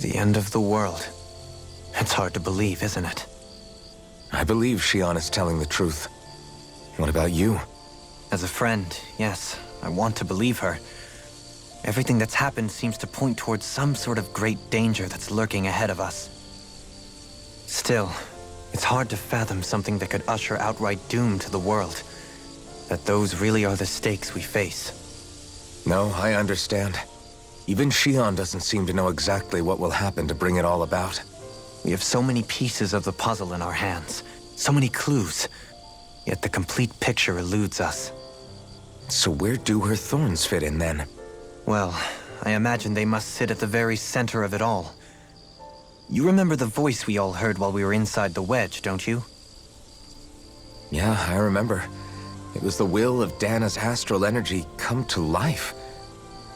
The end of the world. It's hard to believe, isn't it? I believe Shionne is telling the truth. What about you? As a friend, yes, I want to believe her. Everything that's happened seems to point towards some sort of great danger that's lurking ahead of us. Still, it's hard to fathom something that could usher outright doom to the world. That those really are the stakes we face. No, I understand. Even Shionne doesn't seem to know exactly what will happen to bring it all about. We have so many pieces of the puzzle in our hands, so many clues, yet the complete picture eludes us. So where do her thorns fit in then? Well, I imagine they must sit at the very center of it all. You remember the voice we all heard while we were inside the wedge, don't you? Yeah, I remember. It was the will of Dana's astral energy come to life.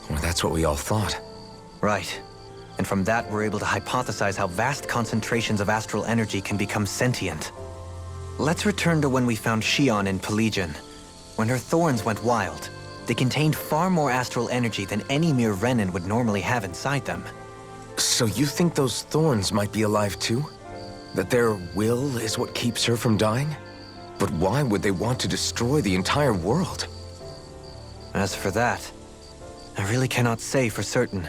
Or that's what we all thought. Right. And from that, we're able to hypothesize how vast concentrations of astral energy can become sentient. Let's return to when we found Shionne in Pelagian. When her thorns went wild, they contained far more astral energy than any mere Renin would normally have inside them. So you think those thorns might be alive too? That their will is what keeps her from dying? But why would they want to destroy the entire world? As for that, I really cannot say for certain.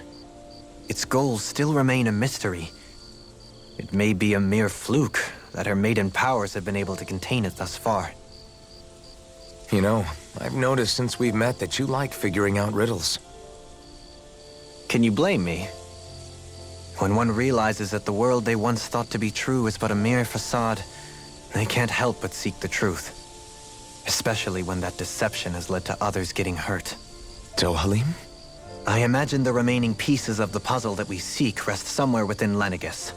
Its goals still remain a mystery. It may be a mere fluke that her maiden powers have been able to contain it thus far. You know, I've noticed since we've met that you like figuring out riddles. Can you blame me? When one realizes that the world they once thought to be true is but a mere facade, they can't help but seek the truth. Especially when that deception has led to others getting hurt. Dohalim? I imagine the remaining pieces of the puzzle that we seek rest somewhere within Lenegis.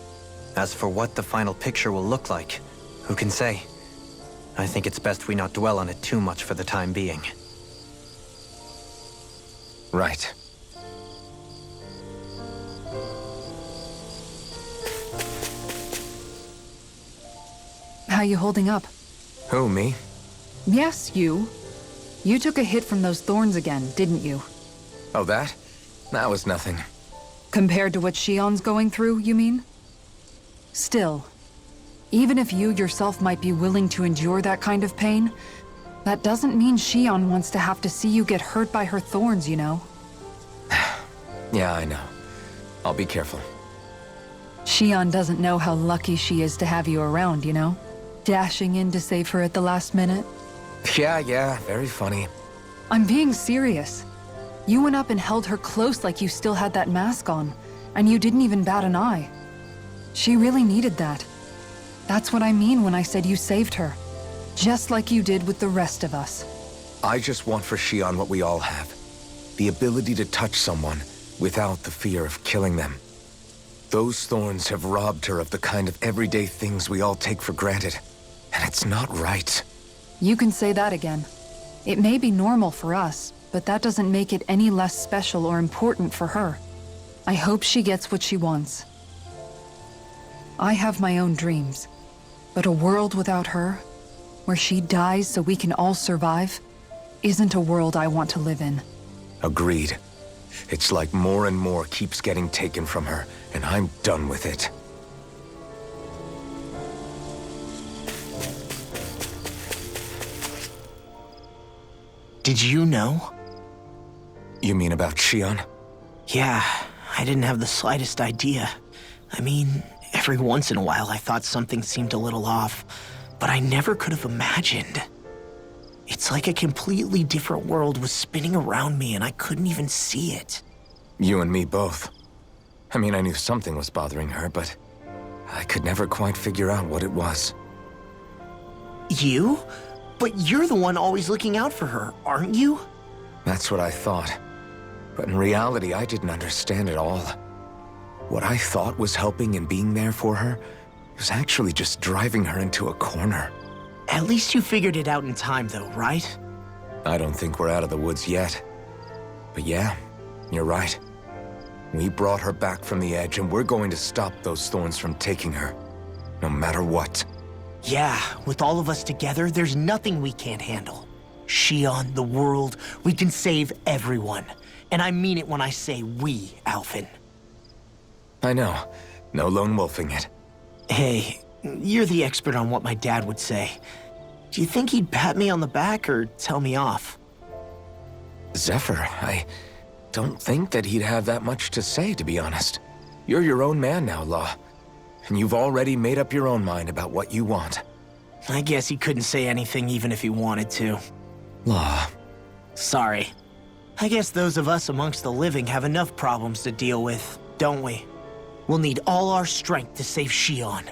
As for what the final picture will look like, who can say? I think it's best we not dwell on it too much for the time being. Right. How you holding up? Who, me? Yes, you. You took a hit from those thorns again, didn't you? Oh, that? That was nothing. Compared to what Shionne's going through, you mean? Still, even if you yourself might be willing to endure that kind of pain, that doesn't mean Shionne wants to have to see you get hurt by her thorns, you know? Yeah, I know. I'll be careful. Shionne doesn't know how lucky she is to have you around, you know? Dashing in to save her at the last minute. Yeah, very funny. I'm being serious. You went up and held her close like you still had that mask on, and you didn't even bat an eye. She really needed that. That's what I mean when I said you saved her. Just like you did with the rest of us. I just want for Shionne what we all have. The ability to touch someone without the fear of killing them. Those thorns have robbed her of the kind of everyday things we all take for granted. And it's not right. You can say that again. It may be normal for us, but that doesn't make it any less special or important for her. I hope she gets what she wants. I have my own dreams, but a world without her, where she dies so we can all survive, isn't a world I want to live in. Agreed. It's like more and more keeps getting taken from her, and I'm done with it. Did you know? You mean about Shionne? Yeah, I didn't have the slightest idea. I mean, every once in a while I thought something seemed a little off, but I never could have imagined. It's like a completely different world was spinning around me and I couldn't even see it. You and me both. I mean, I knew something was bothering her, but I could never quite figure out what it was. You? But you're the one always looking out for her, aren't you? That's what I thought. But in reality, I didn't understand it all. What I thought was helping and being there for her was actually just driving her into a corner. At least you figured it out in time, though, right? I don't think we're out of the woods yet. But yeah, you're right. We brought her back from the edge, and we're going to stop those thorns from taking her, no matter what. Yeah, with all of us together, there's nothing we can't handle. Shionne, the world, we can save everyone. And I mean it when I say we, Alphen. I know. No lone wolfing it. Hey, you're the expert on what my dad would say. Do you think he'd pat me on the back or tell me off? Zephyr, I don't think that he'd have that much to say, to be honest. You're your own man now, Law. And you've already made up your own mind about what you want. I guess he couldn't say anything even if he wanted to. Law. Sorry. I guess those of us amongst the living have enough problems to deal with, don't we? We'll need all our strength to save Shionne.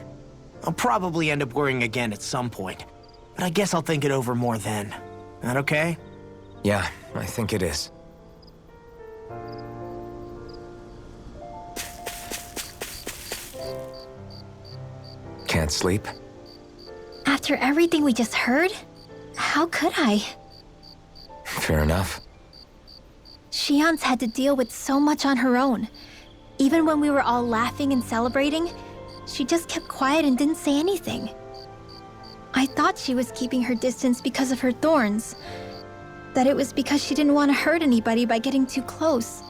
I'll probably end up worrying again at some point, but I guess I'll think it over more then. That okay? Yeah, I think it is. Can't sleep? After everything we just heard? How could I? Fair enough. Shionne's had to deal with so much on her own. Even when we were all laughing and celebrating, she just kept quiet and didn't say anything. I thought she was keeping her distance because of her thorns. That it was because she didn't want to hurt anybody by getting too close.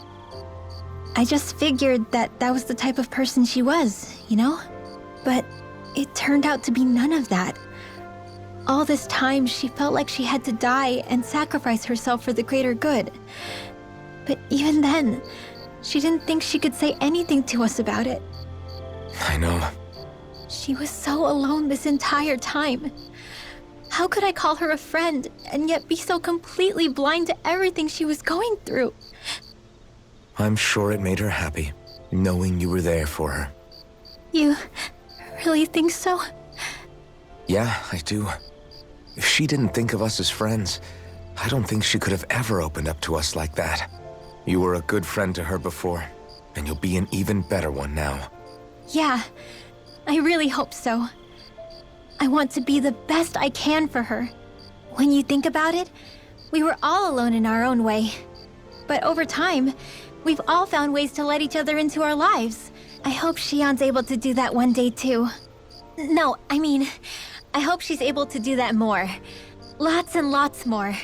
I just figured that that was the type of person she was, you know? But it turned out to be none of that. All this time, she felt like she had to die and sacrifice herself for the greater good. But even then, she didn't think she could say anything to us about it. I know. She was so alone this entire time. How could I call her a friend and yet be so completely blind to everything she was going through? I'm sure it made her happy, knowing you were there for her. You really think so? Yeah, I do. If she didn't think of us as friends, I don't think she could have ever opened up to us like that. You were a good friend to her before, and you'll be an even better one now. Yeah, I really hope so. I want to be the best I can for her. When you think about it, we were all alone in our own way. But over time, we've all found ways to let each other into our lives. I hope Shionne's able to do that one day too. No, I mean, I hope she's able to do that more. Lots and lots more.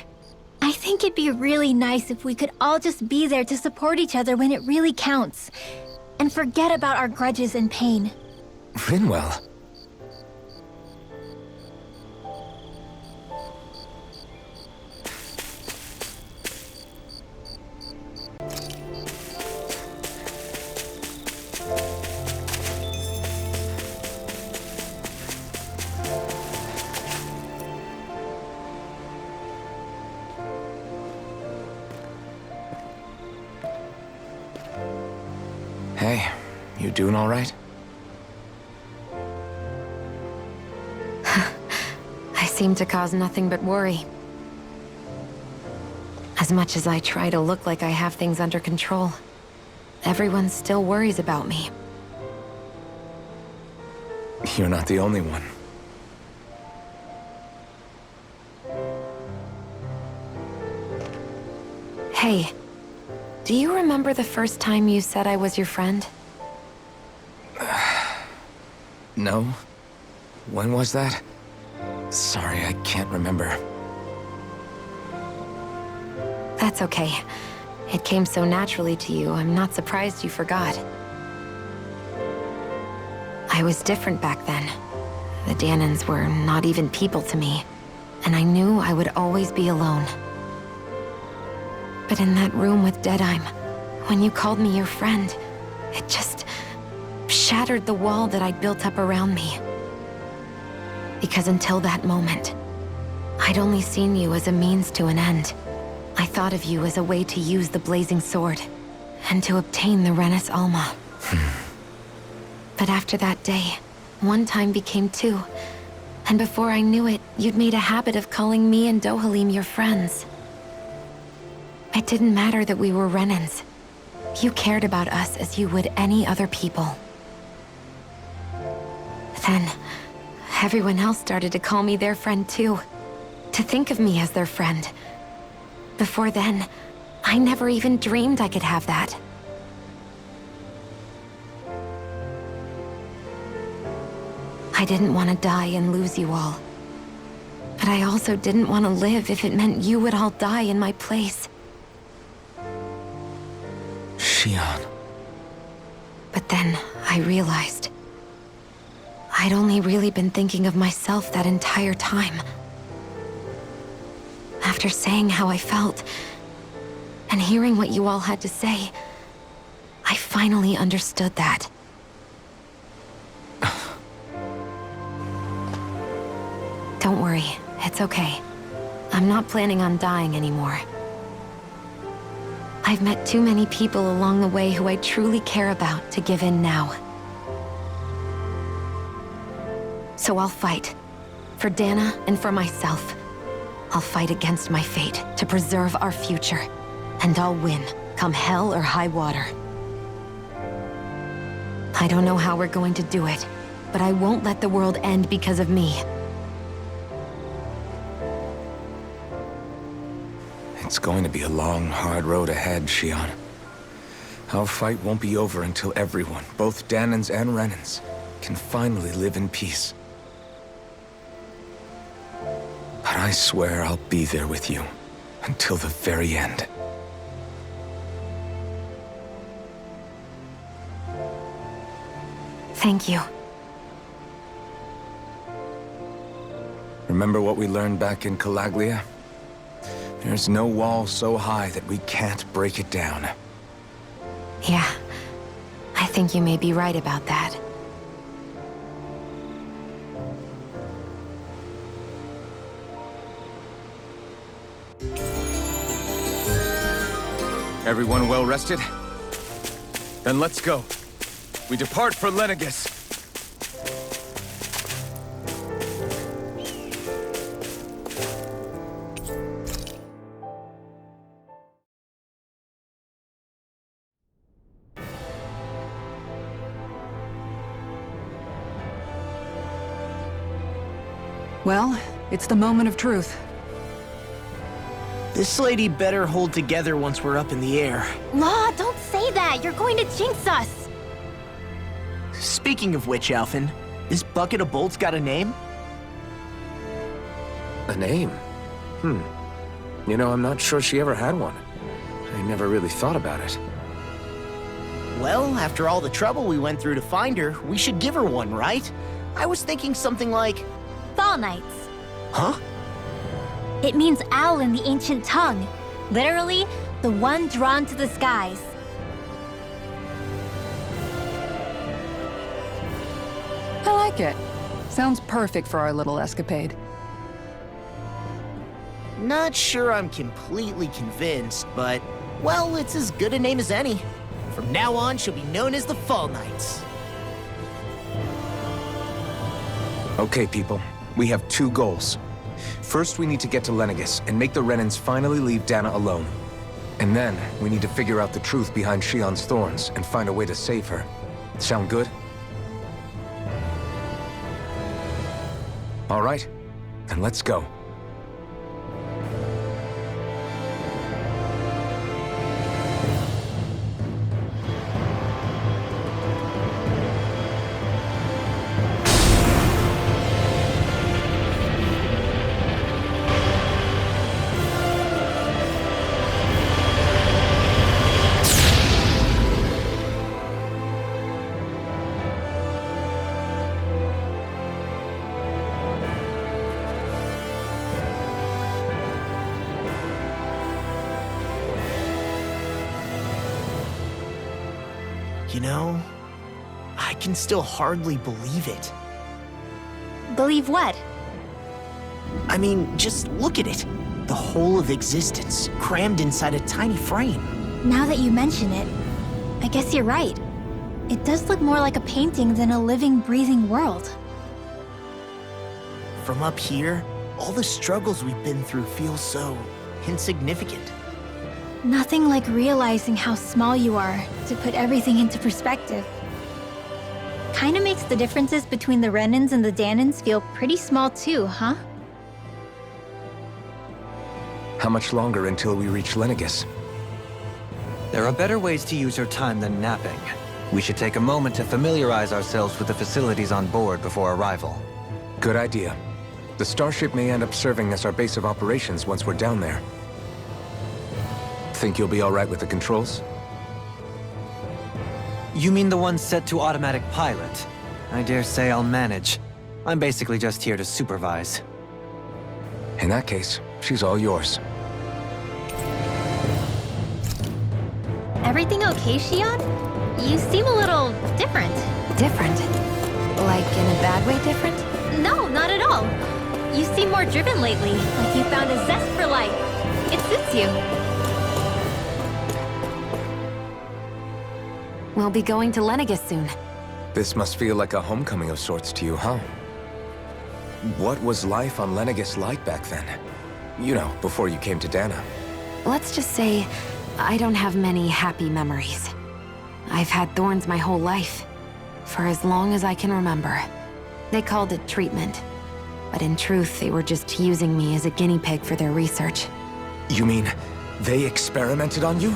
I think it'd be really nice if we could all just be there to support each other when it really counts. And forget about our grudges and pain. Rinwell. Hey, you doing all right? I seem to cause nothing but worry. As much as I try to look like I have things under control, everyone still worries about me. You're not the only one. Hey, do you remember the first time you said I was your friend? No? When was that? Sorry, I can't remember. That's okay. It came so naturally to you, I'm not surprised you forgot. I was different back then. The Danans were not even people to me, and I knew I would always be alone. But in that room with Deadime, when you called me your friend, it just shattered the wall that I'd built up around me. Because until that moment, I'd only seen you as a means to an end. I thought of you as a way to use the blazing sword, and to obtain the Renis Alma. But after that day, one time became two, and before I knew it, you'd made a habit of calling me and Dohalim your friends. It didn't matter that we were Renans. You cared about us as you would any other people. Then, everyone else started to call me their friend too. To think of me as their friend. Before then, I never even dreamed I could have that. I didn't want to die and lose you all. But I also didn't want to live if it meant you would all die in my place. Shionne. But then I realized I'd only really been thinking of myself that entire time. After saying how I felt, and hearing what you all had to say, I finally understood that. Don't worry, it's okay. I'm not planning on dying anymore. I've met too many people along the way who I truly care about to give in now. So I'll fight. For Dana and for myself. I'll fight against my fate to preserve our future. And I'll win, come hell or high water. I don't know how we're going to do it, but I won't let the world end because of me. It's going to be a long, hard road ahead, Shionne. Our fight won't be over until everyone, both Danans and Renans, can finally live in peace. But I swear I'll be there with you until the very end. Thank you. Remember what we learned back in Calaglia? There's no wall so high that we can't break it down. Yeah, I think you may be right about that. Everyone well rested? Then let's go. We depart for Lenegis. Well, it's the moment of truth. This lady better hold together once we're up in the air. Law, don't say that! You're going to jinx us! Speaking of which, Alphen, this bucket of bolts got a name? A name? You know, I'm not sure she ever had one. I never really thought about it. Well, after all the trouble we went through to find her, we should give her one, right? I was thinking something like... Falneitz. Huh? It means owl in the ancient tongue. Literally, the one drawn to the skies. I like it. Sounds perfect for our little escapade. Not sure I'm completely convinced, but, well, it's as good a name as any. From now on, she'll be known as the Falneitz. Okay, people. We have two goals. First, we need to get to Lenegis and make the Renans finally leave Dana alone. And then, we need to figure out the truth behind Shionne's thorns and find a way to save her. Sound good? All right, then let's go. You know, I can still hardly believe it. Believe what? I mean, just look at it. The whole of existence, crammed inside a tiny frame. Now that you mention it, I guess you're right. It does look more like a painting than a living, breathing world. From up here, all the struggles we've been through feel so insignificant. Nothing like realizing how small you are to put everything into perspective. Kinda makes the differences between the Renans and the Danans feel pretty small too, huh? How much longer until we reach Lenegis? There are better ways to use your time than napping. We should take a moment to familiarize ourselves with the facilities on board before arrival. Good idea. The starship may end up serving as our base of operations once we're down there. Think you'll be all right with the controls? You mean the one set to automatic pilot? I dare say I'll manage. I'm basically just here to supervise. In that case, she's all yours. Everything okay, Shionne? You seem a little different. Different? Like in a bad way different? No, not at all. You seem more driven lately, like you found a zest for life. It suits you. We'll be going to Lenegis soon. This must feel like a homecoming of sorts to you, huh? What was life on Lenegis like back then? You know, before you came to Dana. Let's just say, I don't have many happy memories. I've had thorns my whole life, for as long as I can remember. They called it treatment, but in truth, they were just using me as a guinea pig for their research. You mean, they experimented on you?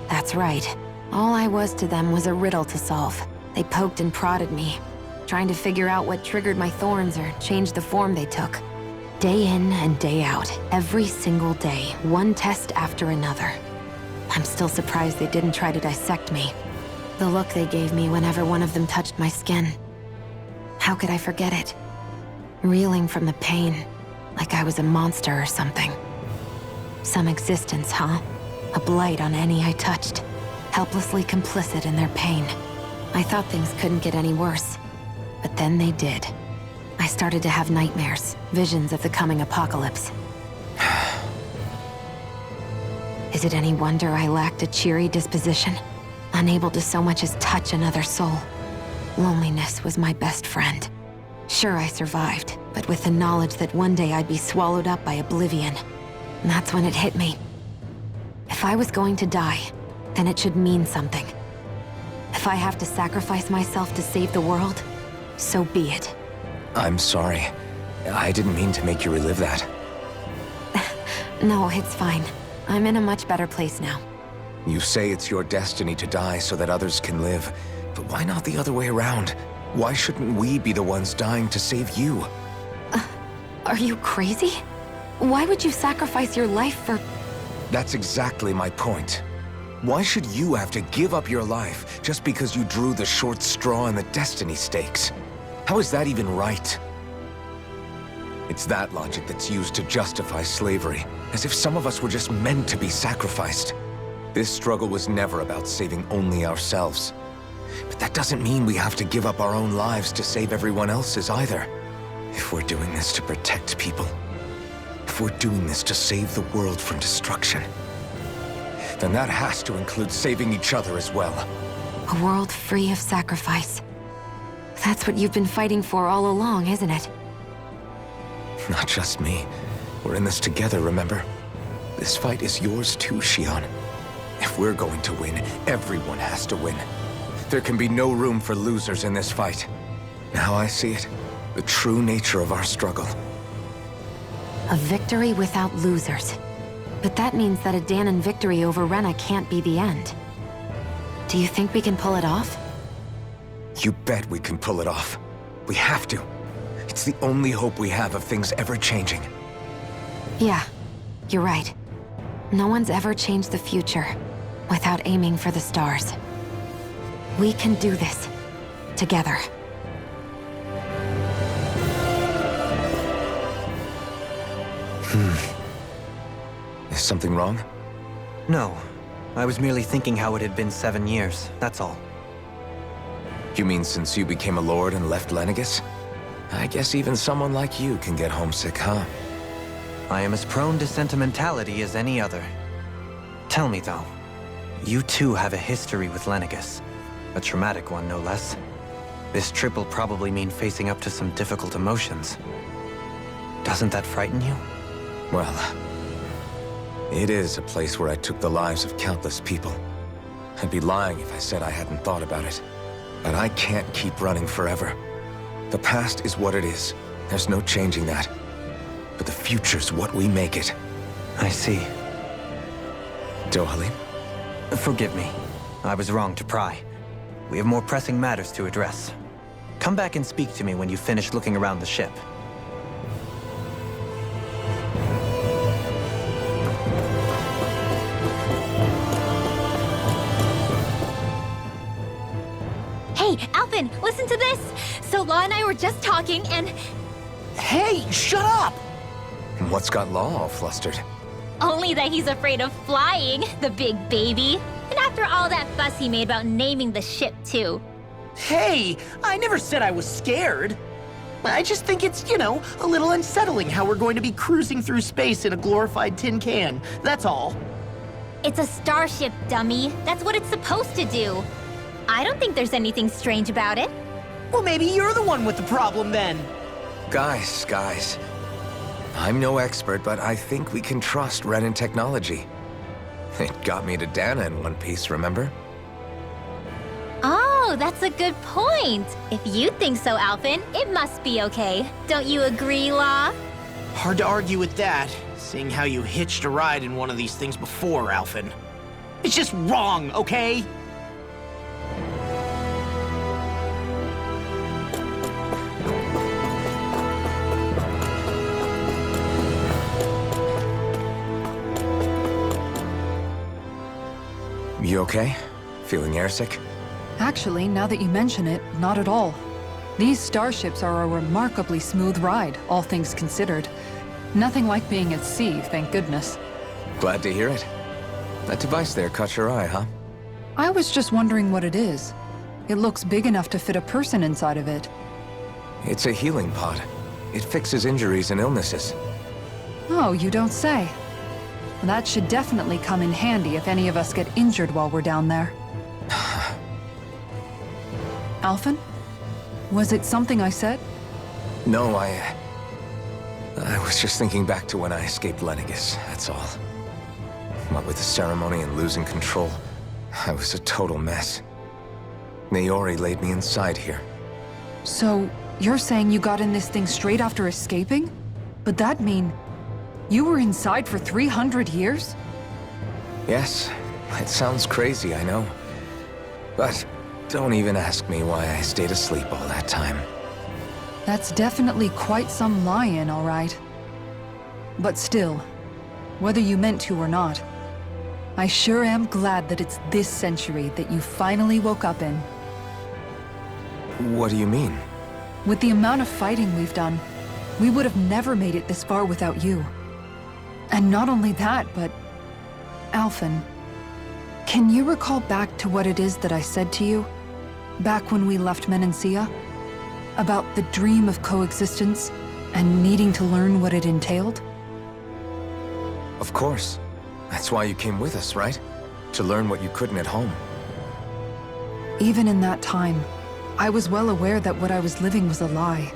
That's right. All I was to them was a riddle to solve. They poked and prodded me, trying to figure out what triggered my thorns or changed the form they took. Day in and day out, every single day, one test after another. I'm still surprised they didn't try to dissect me. The look they gave me whenever one of them touched my skin. How could I forget it? Reeling from the pain, like I was a monster or something. Some existence, huh? A blight on any I touched. Helplessly complicit in their pain. I thought things couldn't get any worse. But then they did. I started to have nightmares, visions of the coming apocalypse. Is it any wonder I lacked a cheery disposition? Unable to so much as touch another soul. Loneliness was my best friend. Sure, I survived, but with the knowledge that one day I'd be swallowed up by oblivion. And that's when it hit me. If I was going to die, then it should mean something. If I have to sacrifice myself to save the world, so be it. I'm sorry. I didn't mean to make you relive that. No, it's fine. I'm in a much better place now. You say it's your destiny to die so that others can live, but why not the other way around? Why shouldn't we be the ones dying to save you? Are you crazy? Why would you sacrifice your life for... That's exactly my point. Why should you have to give up your life just because you drew the short straw in the destiny stakes? How is that even right? It's that logic that's used to justify slavery, as if some of us were just meant to be sacrificed. This struggle was never about saving only ourselves. But that doesn't mean we have to give up our own lives to save everyone else's either. If we're doing this to protect people, if we're doing this to save the world from destruction, then that has to include saving each other as well. A world free of sacrifice. That's what you've been fighting for all along, isn't it? Not just me. We're in this together, remember? This fight is yours too, Shionne. If we're going to win, everyone has to win. There can be no room for losers in this fight. Now I see it. The true nature of our struggle. A victory without losers. But that means that a Danon victory over Rena can't be the end. Do you think we can pull it off? You bet we can pull it off. We have to. It's the only hope we have of things ever changing. Yeah, you're right. No one's ever changed the future without aiming for the stars. We can do this. Together. Is something wrong? No. I was merely thinking how it had been 7 years, that's all. You mean since you became a lord and left Lenegis? I guess even someone like you can get homesick, huh? I am as prone to sentimentality as any other. Tell me, though, you too have a history with Lenegis. A traumatic one, no less. This trip will probably mean facing up to some difficult emotions. Doesn't that frighten you? Well, it is a place where I took the lives of countless people. I'd be lying if I said I hadn't thought about it. But I can't keep running forever. The past is what it is. There's no changing that. But the future's what we make it. I see. Dohalim? Forgive me. I was wrong to pry. We have more pressing matters to address. Come back and speak to me when you finish looking around the ship. Alphen, listen to this! So Law and I were just talking and... Hey, shut up! What's got Law all flustered? Only that he's afraid of flying, the big baby. And after all that fuss he made about naming the ship, too. Hey, I never said I was scared. I just think it's, a little unsettling how we're going to be cruising through space in a glorified tin can. That's all. It's a starship, dummy. That's what it's supposed to do. I don't think there's anything strange about it. Well, maybe you're the one with the problem then. Guys. I'm no expert, but I think we can trust Renan technology. It got me to Dana in one piece, remember? Oh, that's a good point. If you think so, Alphen, it must be okay. Don't you agree, Law? Hard to argue with that, seeing how you hitched a ride in one of these things before, Alphen. It's just wrong, okay? You okay? Feeling airsick? Actually, now that you mention it, not at all. These starships are a remarkably smooth ride, all things considered. Nothing like being at sea, thank goodness. Glad to hear it. That device there caught your eye, huh? I was just wondering what it is. It looks big enough to fit a person inside of it. It's a healing pod. It fixes injuries and illnesses. Oh, you don't say. That should definitely come in handy if any of us get injured while we're down there. Alphen? Was it something I said? No, I was just thinking back to when I escaped Lenegis, that's all. What with the ceremony and losing control, I was a total mess. Naori laid me inside here. So, you're saying you got in this thing straight after escaping? But that mean... you were inside for 300 years? Yes, it sounds crazy, I know. But don't even ask me why I stayed asleep all that time. That's definitely quite some lie-in, all right. But still, whether you meant to or not, I sure am glad that it's this century that you finally woke up in. What do you mean? With the amount of fighting we've done, we would have never made it this far without you. And not only that, but... Alphen, can you recall back to what it is that I said to you? Back when we left Menancia? About the dream of coexistence, and needing to learn what it entailed? Of course. That's why you came with us, right? To learn what you couldn't at home. Even in that time, I was well aware that what I was living was a lie.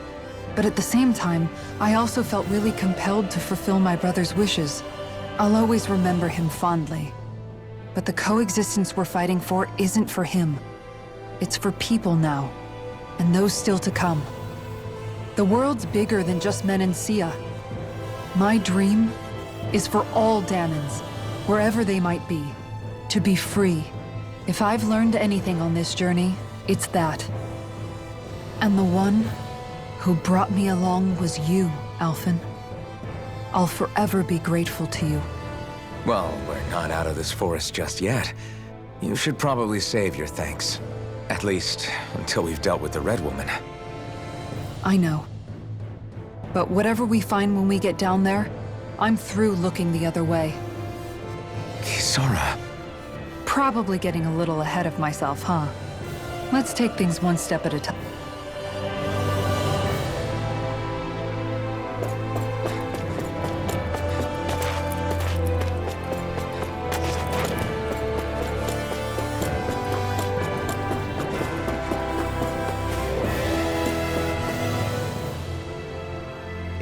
But at the same time, I also felt really compelled to fulfill my brother's wishes. I'll always remember him fondly. But the coexistence we're fighting for isn't for him. It's for people now, and those still to come. The world's bigger than just Menancia. My dream is for all Danans, wherever they might be, to be free. If I've learned anything on this journey, it's that. And the one who brought me along was you, Alphen. I'll forever be grateful to you. Well, we're not out of this forest just yet. You should probably save your thanks. At least, until we've dealt with the Red Woman. I know. But whatever we find when we get down there, I'm through looking the other way. Kisara. Probably getting a little ahead of myself, huh? Let's take things one step at a time.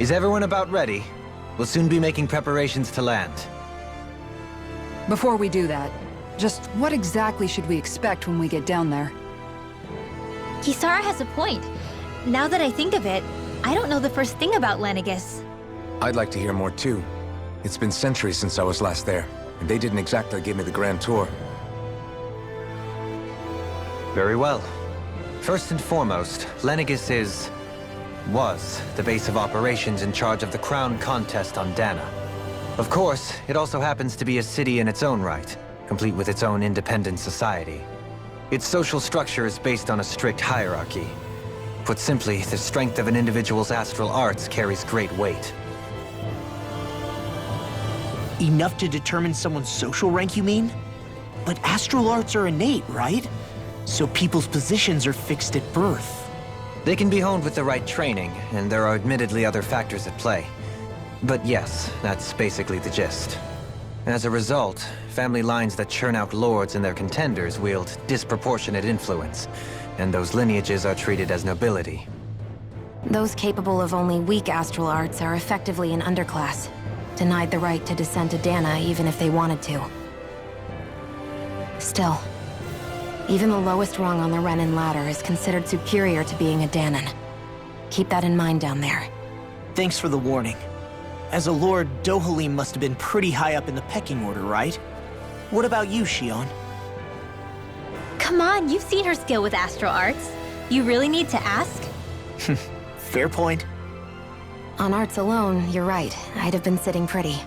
Is everyone about ready? We'll soon be making preparations to land. Before we do that, just what exactly should we expect when we get down there? Kisara has a point. Now that I think of it, I don't know the first thing about Lenegis. I'd like to hear more too. It's been centuries since I was last there, and they didn't exactly give me the grand tour. Very well. First and foremost, Lenegis was the base of operations in charge of the crown contest on Dana. Of course, it also happens to be a city in its own right, complete with its own independent society. Its social structure is based on a strict hierarchy. Put simply, the strength of an individual's astral arts carries great weight. Enough to determine someone's social rank, you mean? But astral arts are innate, right? So people's positions are fixed at birth. They can be honed with the right training, and there are admittedly other factors at play. But yes, that's basically the gist. As a result, family lines that churn out lords and their contenders wield disproportionate influence, and those lineages are treated as nobility. Those capable of only weak astral arts are effectively an underclass, denied the right to descend to Dana even if they wanted to. Still, even the lowest rung on the Renin ladder is considered superior to being a Danan. Keep that in mind down there. Thanks for the warning. As a lord, Dohalim must have been pretty high up in the pecking order, right? What about you, Shionne? Come on, you've seen her skill with astral arts. You really need to ask? Fair point. On arts alone, you're right. I'd have been sitting pretty.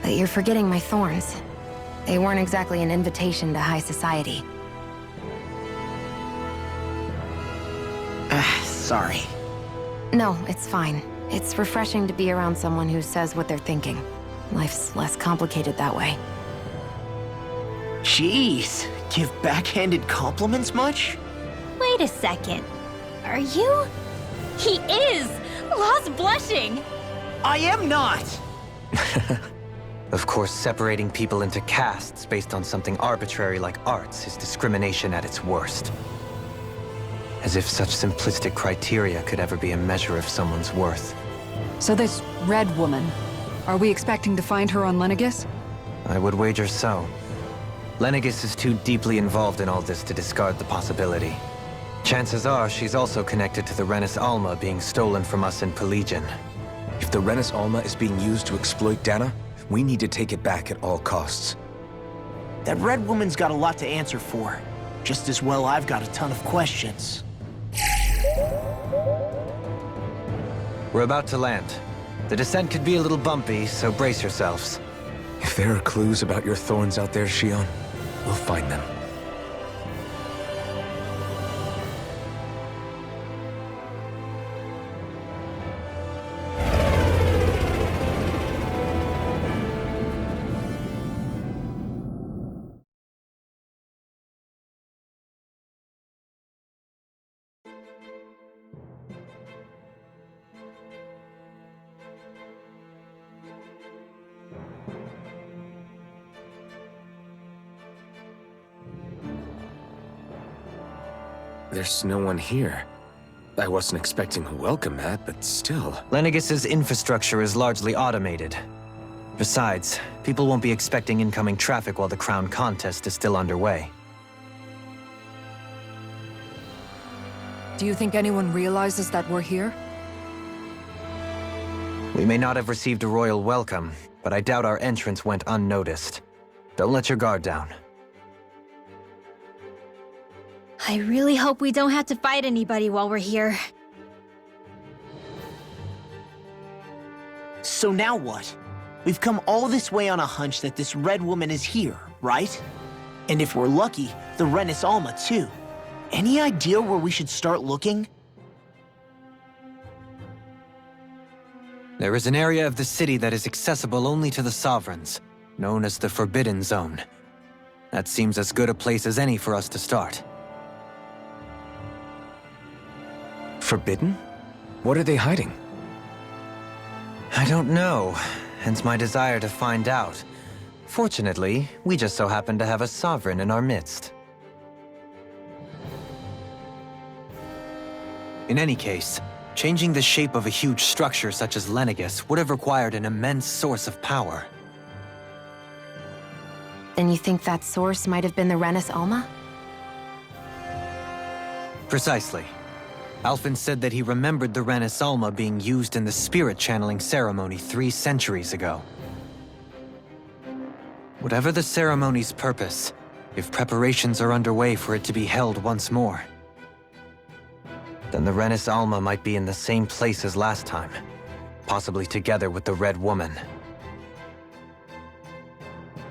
But you're forgetting my thorns. They weren't exactly an invitation to high society. Sorry. No, it's fine. It's refreshing to be around someone who says what they're thinking. Life's less complicated that way. Jeez, give backhanded compliments much? Wait a second. Are you? He is! Law's blushing! I am not! Of course, separating people into castes based on something arbitrary like arts is discrimination at its worst. As if such simplistic criteria could ever be a measure of someone's worth. So this Red Woman, are we expecting to find her on Lenegis? I would wager so. Lenegis is too deeply involved in all this to discard the possibility. Chances are she's also connected to the Renis Alma being stolen from us in Pelegion. If the Renis Alma is being used to exploit Dana, we need to take it back at all costs. That Red Woman's got a lot to answer for. Just as well I've got a ton of questions. We're about to land. The descent could be a little bumpy, so brace yourselves. If there are clues about your thorns out there, Shionne, we'll find them. There's no one here. I wasn't expecting a welcome mat, but still. Lenegis's infrastructure is largely automated. Besides, people won't be expecting incoming traffic while the crown contest is still underway. Do you think anyone realizes that we're here? We may not have received a royal welcome, but I doubt our entrance went unnoticed. Don't let your guard down. I really hope we don't have to fight anybody while we're here. So now what? We've come all this way on a hunch that this Red Woman is here, right? And if we're lucky, the Renis Alma too. Any idea where we should start looking? There is an area of the city that is accessible only to the Sovereigns, known as the Forbidden Zone. That seems as good a place as any for us to start. Forbidden? What are they hiding? I don't know, hence my desire to find out. Fortunately, we just so happen to have a Sovereign in our midst. In any case, changing the shape of a huge structure such as Lenegis would have required an immense source of power. Then you think that source might have been the Renis Alma? Precisely. Alphen said that he remembered the Renis Alma being used in the spirit channeling ceremony 3 centuries ago. Whatever the ceremony's purpose, if preparations are underway for it to be held once more, then the Renis Alma might be in the same place as last time, possibly together with the Red Woman.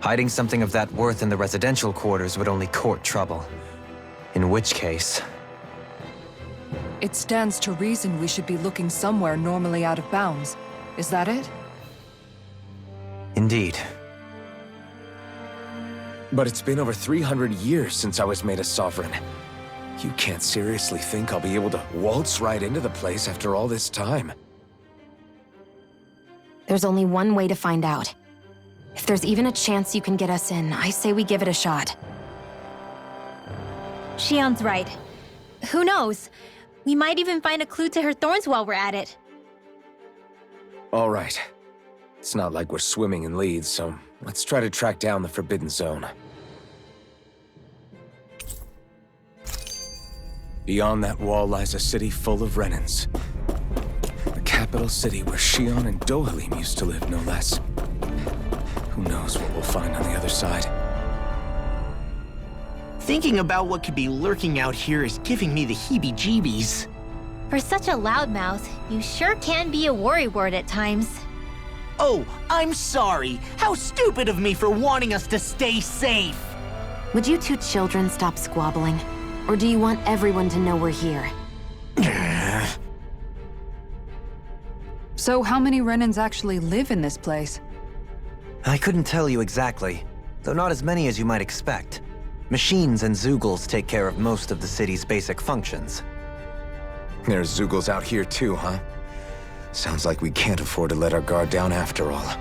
Hiding something of that worth in the residential quarters would only court trouble. In which case... It stands to reason we should be looking somewhere normally out of bounds. Is that it? Indeed. But it's been over 300 years since I was made a sovereign. You can't seriously think I'll be able to waltz right into the place after all this time. There's only one way to find out. If there's even a chance you can get us in, I say we give it a shot. Shionne's right. Who knows? We might even find a clue to her thorns while we're at it. All right. It's not like we're swimming in leads, so let's try to track down the Forbidden Zone. Beyond that wall lies a city full of Renans. The capital city where Shionne and Dohalim used to live, no less. Who knows what we'll find on the other side? Thinking about what could be lurking out here is giving me the heebie-jeebies. For such a loudmouth, you sure can be a worrywart at times. Oh, I'm sorry. How stupid of me for wanting us to stay safe. Would you two children stop squabbling? Or do you want everyone to know we're here? So how many Renans actually live in this place? I couldn't tell you exactly, though not as many as you might expect. Machines and Zeugles take care of most of the city's basic functions. There's Zeugles out here too, huh? Sounds like we can't afford to let our guard down after all.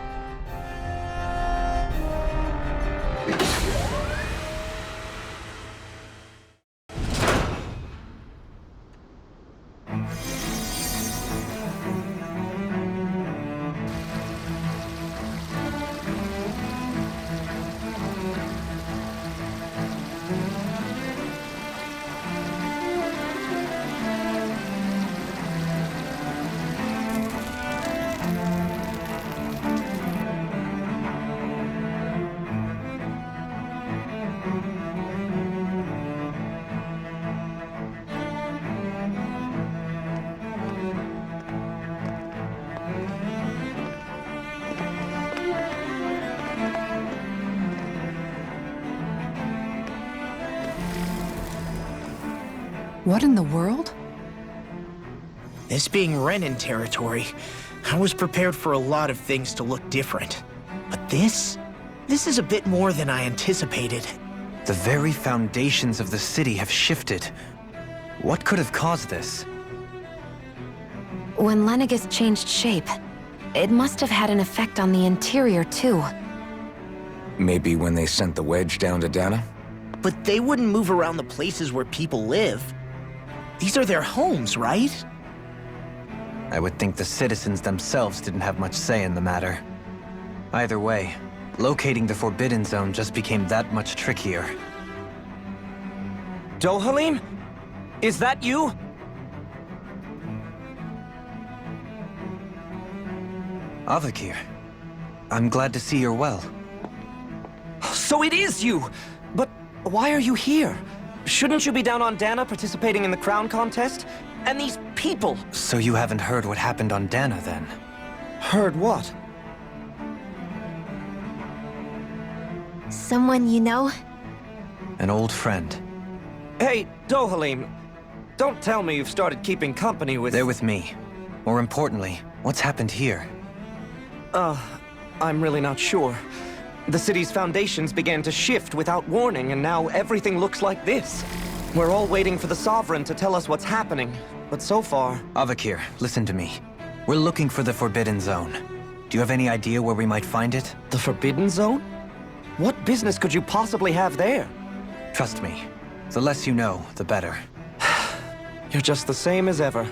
What in the world? This being Renan territory, I was prepared for a lot of things to look different. But this is a bit more than I anticipated. The very foundations of the city have shifted. What could have caused this? When Lenegis changed shape, it must have had an effect on the interior too. Maybe when they sent the wedge down to Dana? But they wouldn't move around the places where people live. These are their homes, right? I would think the citizens themselves didn't have much say in the matter. Either way, locating the Forbidden Zone just became that much trickier. Dohalim? Is that you? Avakir, I'm glad to see you're well. So it is you! But why are you here? Shouldn't you be down on Dana participating in the crown contest? And these people! So you haven't heard what happened on Dana, then? Heard what? Someone you know? An old friend. Hey, Dohalim, don't tell me you've started keeping company with... They're with me. More importantly, what's happened here? I'm really not sure. The city's foundations began to shift without warning, and now everything looks like this. We're all waiting for the Sovereign to tell us what's happening, but so far... Avakir, listen to me. We're looking for the Forbidden Zone. Do you have any idea where we might find it? The Forbidden Zone? What business could you possibly have there? Trust me. The less you know, the better. You're just the same as ever.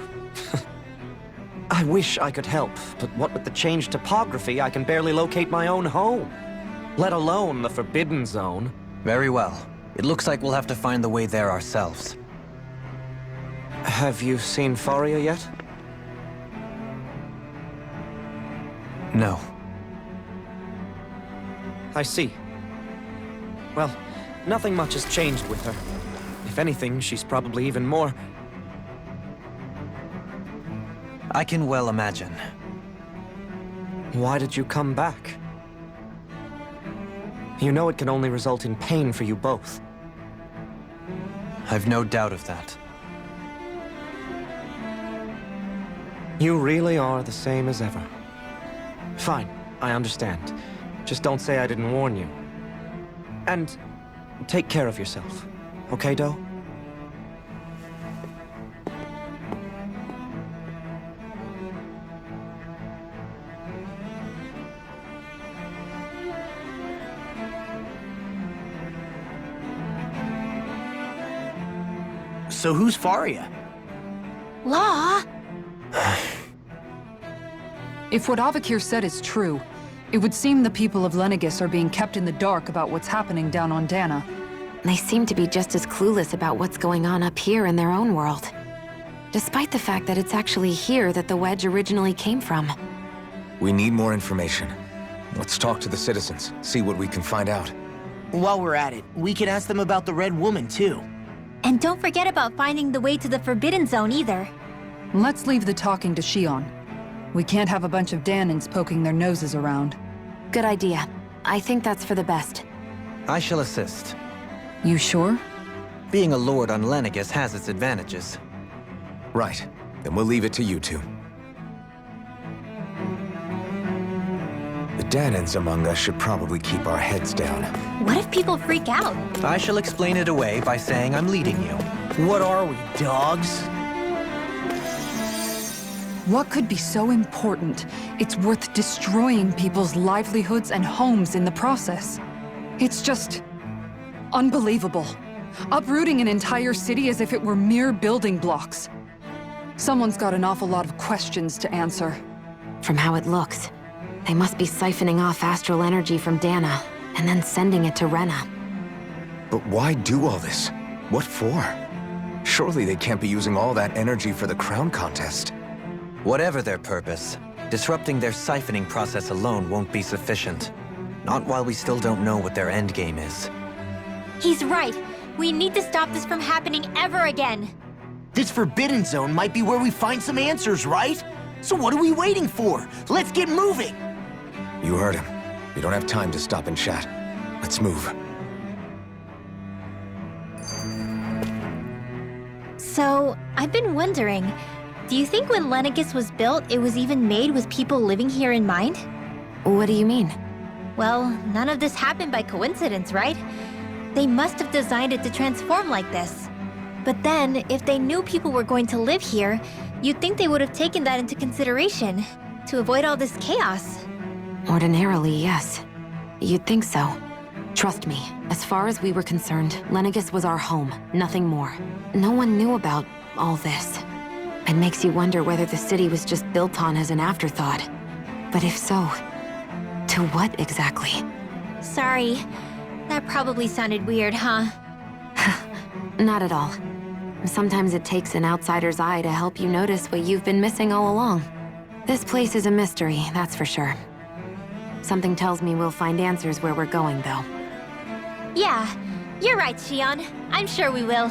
I wish I could help, but what with the changed topography, I can barely locate my own home. Let alone the Forbidden Zone. Very well. It looks like we'll have to find the way there ourselves. Have you seen Faria yet? No. I see. Well, nothing much has changed with her. If anything, she's probably even more... I can well imagine. Why did you come back? You know it can only result in pain for you both. I've no doubt of that. You really are the same as ever. Fine, I understand. Just don't say I didn't warn you. And take care of yourself. Okay, Do? So who's Faria? Law? If what Avakir said is true, it would seem the people of Lenegis are being kept in the dark about what's happening down on Dana. They seem to be just as clueless about what's going on up here in their own world. Despite the fact that it's actually here that the wedge originally came from. We need more information. Let's talk to the citizens, see what we can find out. While we're at it, we can ask them about the Red Woman, too. And don't forget about finding the way to the Forbidden Zone either. Let's leave the talking to Shionne. We can't have a bunch of Danans poking their noses around. Good idea. I think that's for the best. I shall assist. You sure? Being a lord on Lenegis has its advantages. Right. Then we'll leave it to you two. The Danans among us should probably keep our heads down. What if people freak out? I shall explain it away by saying I'm leading you. What are we, dogs? What could be so important? It's worth destroying people's livelihoods and homes in the process. It's just unbelievable. Uprooting an entire city as if it were mere building blocks. Someone's got an awful lot of questions to answer. From how it looks, they must be siphoning off astral energy from Dana, and then sending it to Rena. But why do all this? What for? Surely they can't be using all that energy for the crown contest. Whatever their purpose, disrupting their siphoning process alone won't be sufficient. Not while we still don't know what their endgame is. He's right. We need to stop this from happening ever again. This Forbidden Zone might be where we find some answers, right? So what are we waiting for? Let's get moving! You heard him. We don't have time to stop and chat. Let's move. So, I've been wondering, do you think when Lenegis was built, it was even made with people living here in mind? What do you mean? Well, none of this happened by coincidence, right? They must have designed it to transform like this. But then, if they knew people were going to live here, you'd think they would have taken that into consideration, to avoid all this chaos. Ordinarily, yes. You'd think so. Trust me, as far as we were concerned, Lenegis was our home, nothing more. No one knew about all this. It makes you wonder whether the city was just built on as an afterthought. But if so, to what exactly? Sorry. That probably sounded weird, huh? Not at all. Sometimes it takes an outsider's eye to help you notice what you've been missing all along. This place is a mystery, that's for sure. Something tells me we'll find answers where we're going, though. Yeah, you're right, Shionne. I'm sure we will.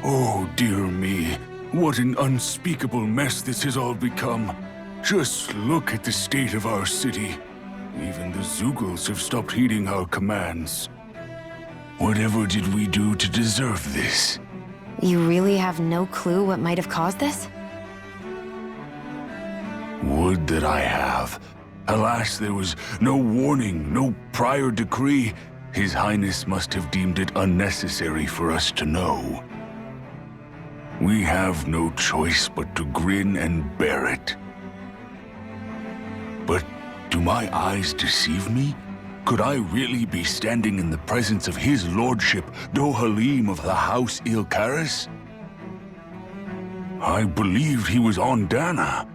Oh, dear me. What an unspeakable mess this has all become. Just look at the state of our city. Even the Zeugles have stopped heeding our commands. Whatever did we do to deserve this? You really have no clue what might have caused this? Would that I have. Alas, there was no warning, no prior decree. His Highness must have deemed it unnecessary for us to know. We have no choice but to grin and bear it. But do my eyes deceive me? Could I really be standing in the presence of his lordship, Dohalim of the House Ilkaris? I believed he was on Dana.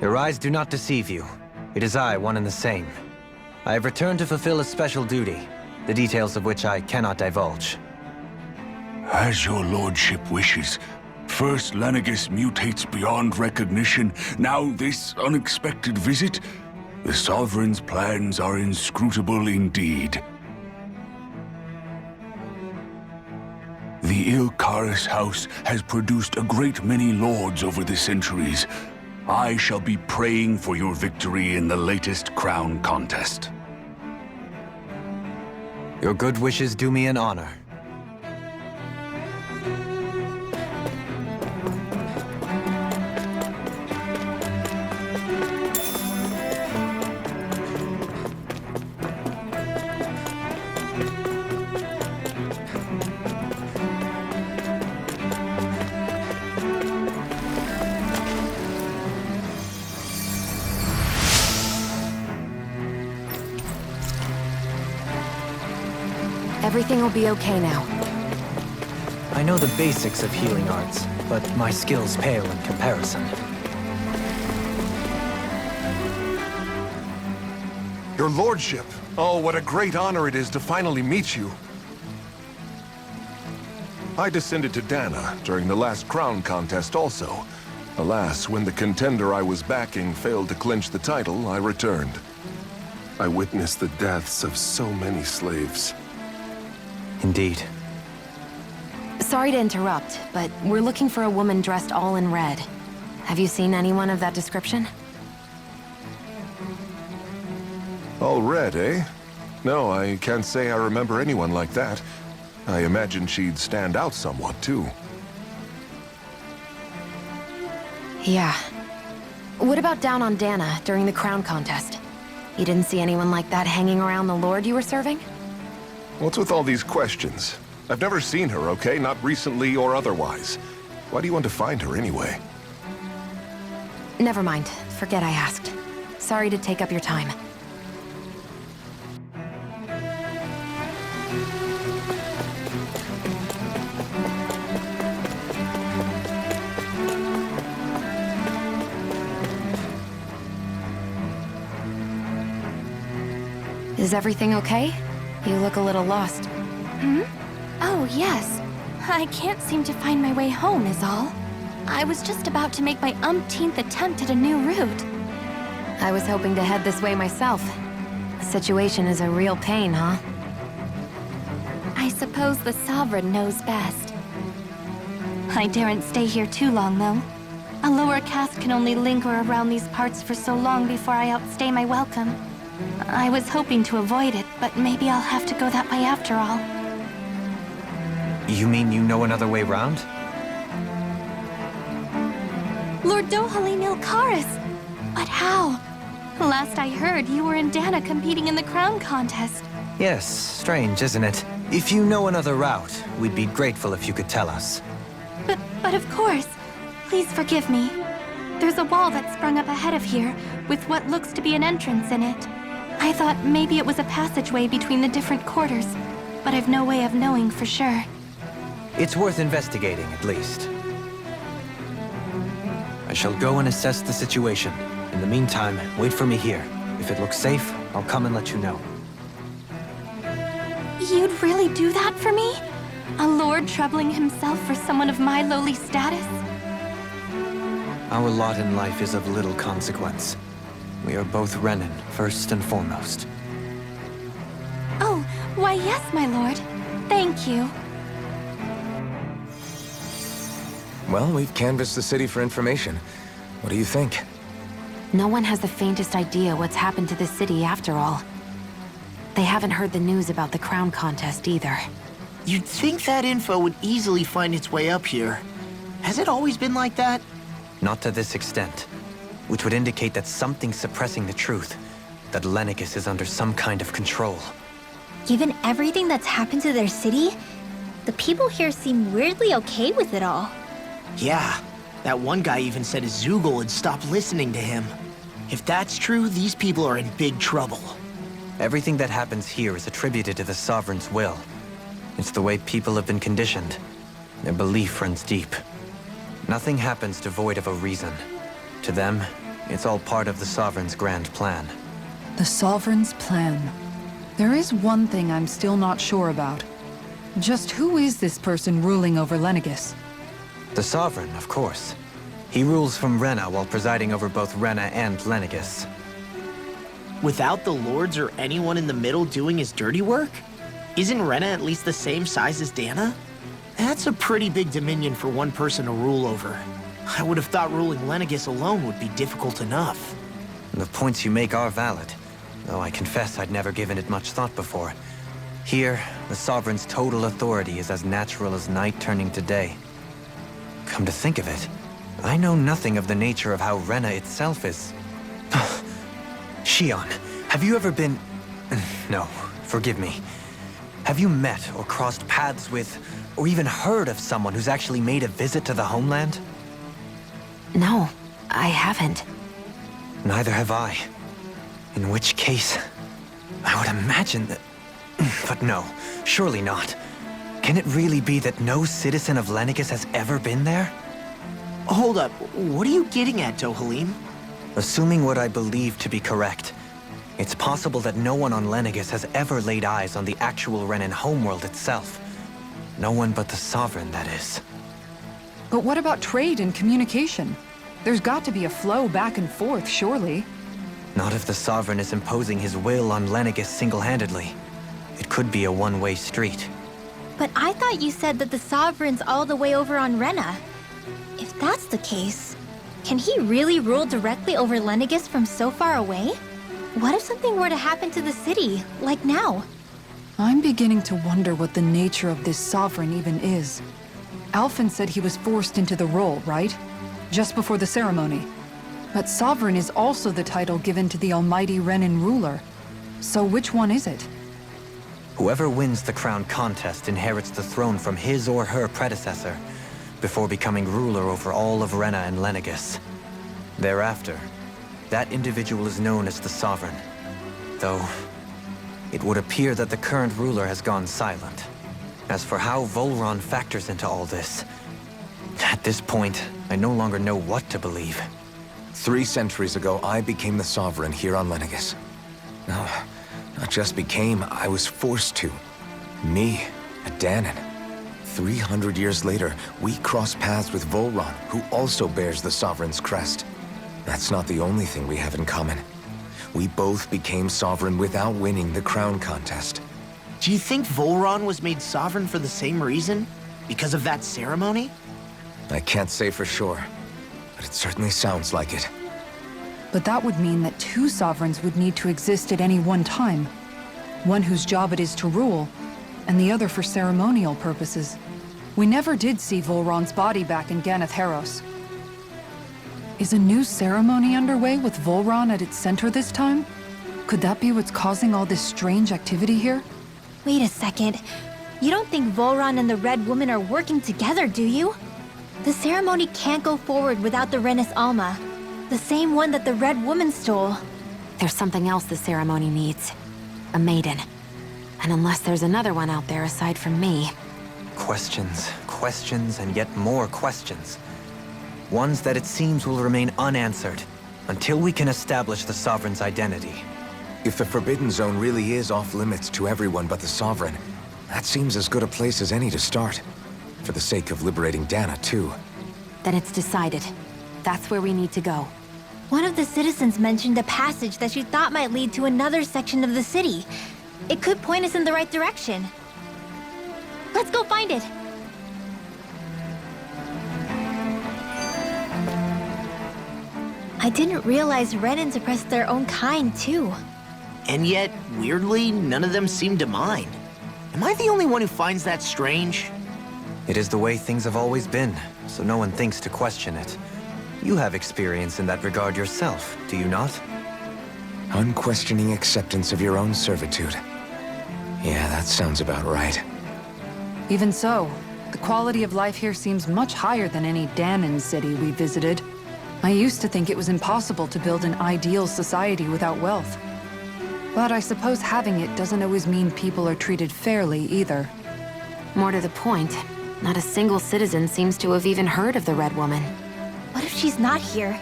Your eyes do not deceive you. It is I, one and the same. I have returned to fulfill a special duty, the details of which I cannot divulge. As your lordship wishes. First Lenegis mutates beyond recognition, now this unexpected visit. The Sovereign's plans are inscrutable indeed. The Ilkaris house has produced a great many lords over the centuries. I shall be praying for your victory in the latest crown contest. Your good wishes do me an honor. Everything will be okay now. I know the basics of healing arts, but my skills pale in comparison. Your lordship. Oh, what a great honor it is to finally meet you. I descended to Dana during the last crown contest also. Alas, when the contender I was backing failed to clinch the title, I returned. I witnessed the deaths of so many slaves. Indeed. Sorry to interrupt, but we're looking for a woman dressed all in red. Have you seen anyone of that description? All red, eh? No, I can't say I remember anyone like that. I imagine she'd stand out somewhat, too. Yeah. What about down on Dana during the crown contest? You didn't see anyone like that hanging around the lord you were serving? What's with all these questions? I've never seen her, okay? Not recently or otherwise. Why do you want to find her anyway? Never mind. Forget I asked. Sorry to take up your time. Is everything okay? You look a little lost. Oh, yes. I can't seem to find my way home, is all. I was just about to make my umpteenth attempt at a new route. I was hoping to head this way myself. The situation is a real pain, huh? I suppose the Sovereign knows best. I daren't stay here too long, though. A lower caste can only linger around these parts for so long before I outstay my welcome. I was hoping to avoid it, but maybe I'll have to go that way after all. You mean you know another way round? Lord Dohalim Ilkaris! But how? Last I heard, you were in Dana competing in the crown contest. Yes, strange, isn't it? If you know another route, we'd be grateful if you could tell us. But of course. Please forgive me. There's a wall that sprung up ahead of here, with what looks to be an entrance in it. I thought maybe it was a passageway between the different quarters, but I've no way of knowing for sure. It's worth investigating, at least. I shall go and assess the situation. In the meantime, wait for me here. If it looks safe, I'll come and let you know. You'd really do that for me? A lord troubling himself for someone of my lowly status? Our lot in life is of little consequence. We are both Renan, first and foremost. Oh, why yes, my lord. Thank you. Well, we've canvassed the city for information. What do you think? No one has the faintest idea what's happened to this city after all. They haven't heard the news about the crown contest either. You'd think that info would easily find its way up here. Has it always been like that? Not to this extent, which would indicate that something's suppressing the truth, that Lenegis is under some kind of control. Given everything that's happened to their city, the people here seem weirdly okay with it all. Yeah, that one guy even said his Zoogle had stopped listening to him. If that's true, these people are in big trouble. Everything that happens here is attributed to the Sovereign's will. It's the way people have been conditioned. Their belief runs deep. Nothing happens devoid of a reason. To them, it's all part of the Sovereign's grand plan. The Sovereign's plan. There is one thing I'm still not sure about. Just who is this person ruling over Lenegis? The Sovereign, of course. He rules from Rena while presiding over both Rena and Lenegis. Without the lords or anyone in the middle doing his dirty work? Isn't Rena at least the same size as Dana? That's a pretty big dominion for one person to rule over. I would have thought ruling Lenegis alone would be difficult enough. The points you make are valid, though I confess I'd never given it much thought before. Here, the Sovereign's total authority is as natural as night turning to day. Come to think of it, I know nothing of the nature of how Rena itself is. Shionne, have you ever been... No, forgive me. Have you met or crossed paths with, or even heard of someone who's actually made a visit to the homeland? No, I haven't. Neither have I. In which case, I would imagine that... But no, surely not. Can it really be that no citizen of Lenegis has ever been there? Hold up, what are you getting at, Dohalim? Assuming what I believe to be correct, it's possible that no one on Lenegis has ever laid eyes on the actual Renan homeworld itself. No one but the Sovereign, that is. But what about trade and communication? There's got to be a flow back and forth, surely. Not if the Sovereign is imposing his will on Lenegis single-handedly. It could be a one-way street. But I thought you said that the Sovereign's all the way over on Rena. If that's the case, can he really rule directly over Lenegis from so far away? What if something were to happen to the city, like now? I'm beginning to wonder what the nature of this Sovereign even is. Alphen said he was forced into the role, right? Just before the ceremony. But Sovereign is also the title given to the almighty Renan ruler. So which one is it? Whoever wins the crown contest inherits the throne from his or her predecessor, before becoming ruler over all of Rena and Lenegis. Thereafter, that individual is known as the Sovereign. Though, it would appear that the current ruler has gone silent. As for how Volron factors into all this, at this point, I no longer know what to believe. 3 centuries ago, I became the Sovereign here on Lenegis. No, not just became, I was forced to. Me, a Danon. 300 years later, we cross paths with Volron, who also bears the Sovereign's crest. That's not the only thing we have in common. We both became Sovereign without winning the crown contest. Do you think Volron was made sovereign for the same reason? Because of that ceremony? I can't say for sure, but it certainly sounds like it. But that would mean that 2 sovereigns would need to exist at any one time. One whose job it is to rule, and the other for ceremonial purposes. We never did see Volron's body back in Ganath Haros. Is a new ceremony underway with Volron at its center this time? Could that be what's causing all this strange activity here? Wait a second. You don't think Volron and the Red Woman are working together, do you? The ceremony can't go forward without the Renis Alma. The same one that the Red Woman stole. There's something else the ceremony needs. A maiden. And unless there's another one out there aside from me... Questions, questions, and yet more questions. Ones that it seems will remain unanswered, until we can establish the Sovereign's identity. If the Forbidden Zone really is off-limits to everyone but the Sovereign, that seems as good a place as any to start. For the sake of liberating Dana, too. Then it's decided. That's where we need to go. One of the citizens mentioned a passage that she thought might lead to another section of the city. It could point us in the right direction. Let's go find it! I didn't realize Renans oppressed their own kind, too. And yet, weirdly, none of them seem to mind. Am I the only one who finds that strange? It is the way things have always been, so no one thinks to question it. You have experience in that regard yourself, do you not? Unquestioning acceptance of your own servitude. Yeah, that sounds about right. Even so, the quality of life here seems much higher than any Danon city we visited. I used to think it was impossible to build an ideal society without wealth. But I suppose having it doesn't always mean people are treated fairly either. More to the point, not a single citizen seems to have even heard of the Red Woman. What if she's not here?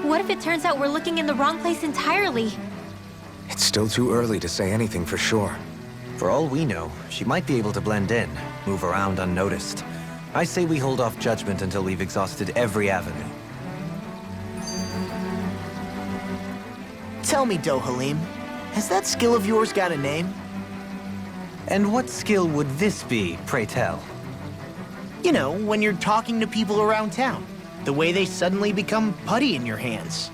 What if it turns out we're looking in the wrong place entirely? It's still too early to say anything for sure. For all we know, she might be able to blend in, move around unnoticed. I say we hold off judgment until we've exhausted every avenue. Tell me, Dohalim, has that skill of yours got a name? And what skill would this be, pray tell? You know, when you're talking to people around town. The way they suddenly become putty in your hands.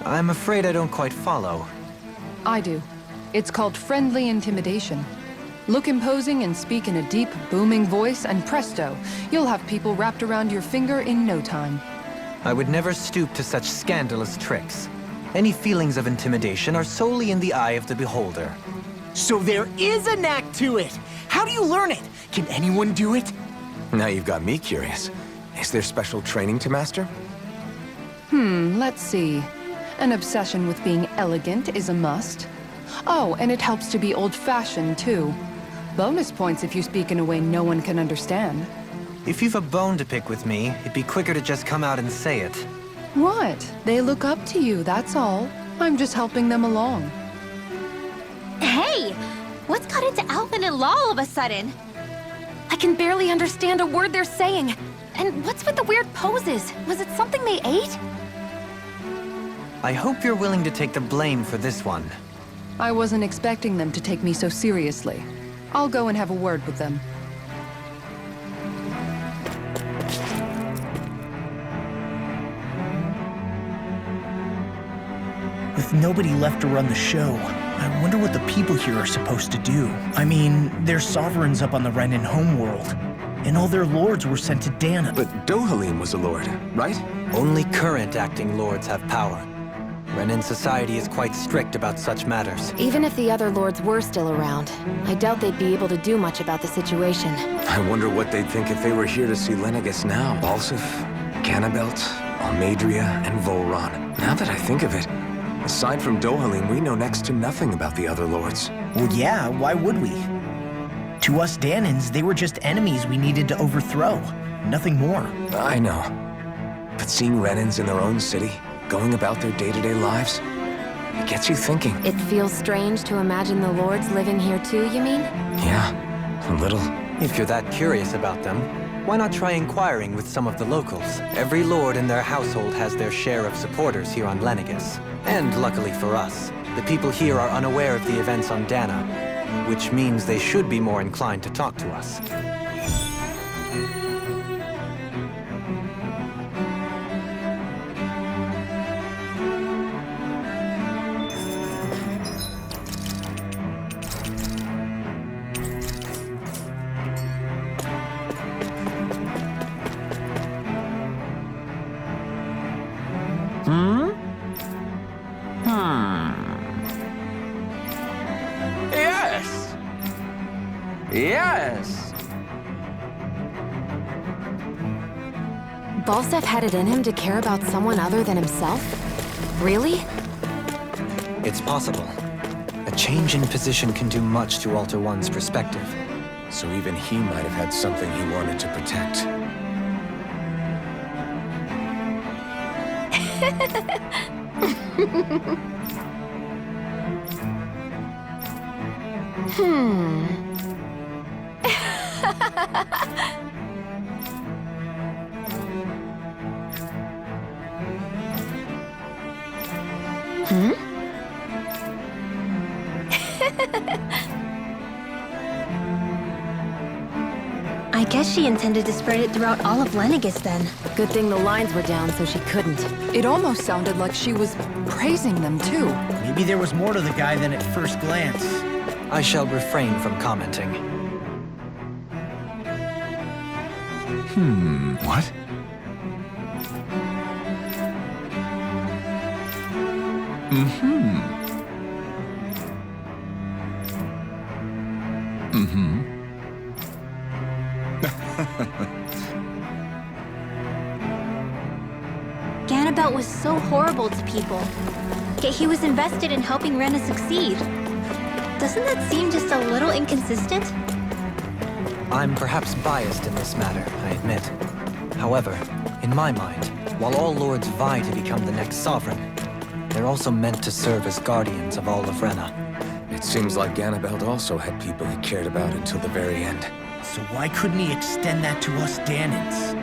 I'm afraid I don't quite follow. I do. It's called friendly intimidation. Look imposing and speak in a deep, booming voice, and presto, you'll have people wrapped around your finger in no time. I would never stoop to such scandalous tricks. Any feelings of intimidation are solely in the eye of the beholder. So there is a knack to it! How do you learn it? Can anyone do it? Now you've got me curious. Is there special training to master? Let's see. An obsession with being elegant is a must. Oh, and it helps to be old-fashioned, too. Bonus points if you speak in a way no one can understand. If you've a bone to pick with me, it'd be quicker to just come out and say it. What? They look up to you, that's all. I'm just helping them along. Hey! What's got into Alvin and Law all of a sudden? I can barely understand a word they're saying. And what's with the weird poses? Was it something they ate? I hope you're willing to take the blame for this one. I wasn't expecting them to take me so seriously. I'll go and have a word with them. With nobody left to run the show, I wonder what the people here are supposed to do. I mean, they're sovereigns up on the Renin homeworld, and all their lords were sent to Dana. But Dohalim was a lord, right? Only current acting lords have power. Renin society is quite strict about such matters. Even if the other lords were still around, I doubt they'd be able to do much about the situation. I wonder what they'd think if they were here to see Lenegis now. Balsif, Cannabelt, Almadria, and Volron. Now that I think of it, aside from Dohalim, we know next to nothing about the other lords. Well, yeah, why would we? To us Danans, they were just enemies we needed to overthrow. Nothing more. I know. But seeing Renins in their own city, going about their day-to-day lives, it gets you thinking. It feels strange to imagine the lords living here too, you mean? Yeah, a little. If you're that curious about them, why not try inquiring with some of the locals? Every lord in their household has their share of supporters here on Lenegis. And luckily for us, the people here are unaware of the events on Dana, which means they should be more inclined to talk to us. Yes! Balsef had it in him to care about someone other than himself? Really? It's possible. A change in position can do much to alter one's perspective. So even he might have had something he wanted to protect. I guess she intended to spread it throughout all of Lenegis then. Good thing the lines were down so she couldn't. It almost sounded like she was praising them, too. Maybe there was more to the guy than at first glance. I shall refrain from commenting. What? Ganabelt was so horrible to people, yet he was invested in helping Rena succeed. Doesn't that seem just a little inconsistent? I'm perhaps biased in this matter, I admit. However, in my mind, while all lords vie to become the next sovereign, they're also meant to serve as guardians of all of Rena. It seems like Ganabelt also had people he cared about until the very end. So why couldn't he extend that to us Danans?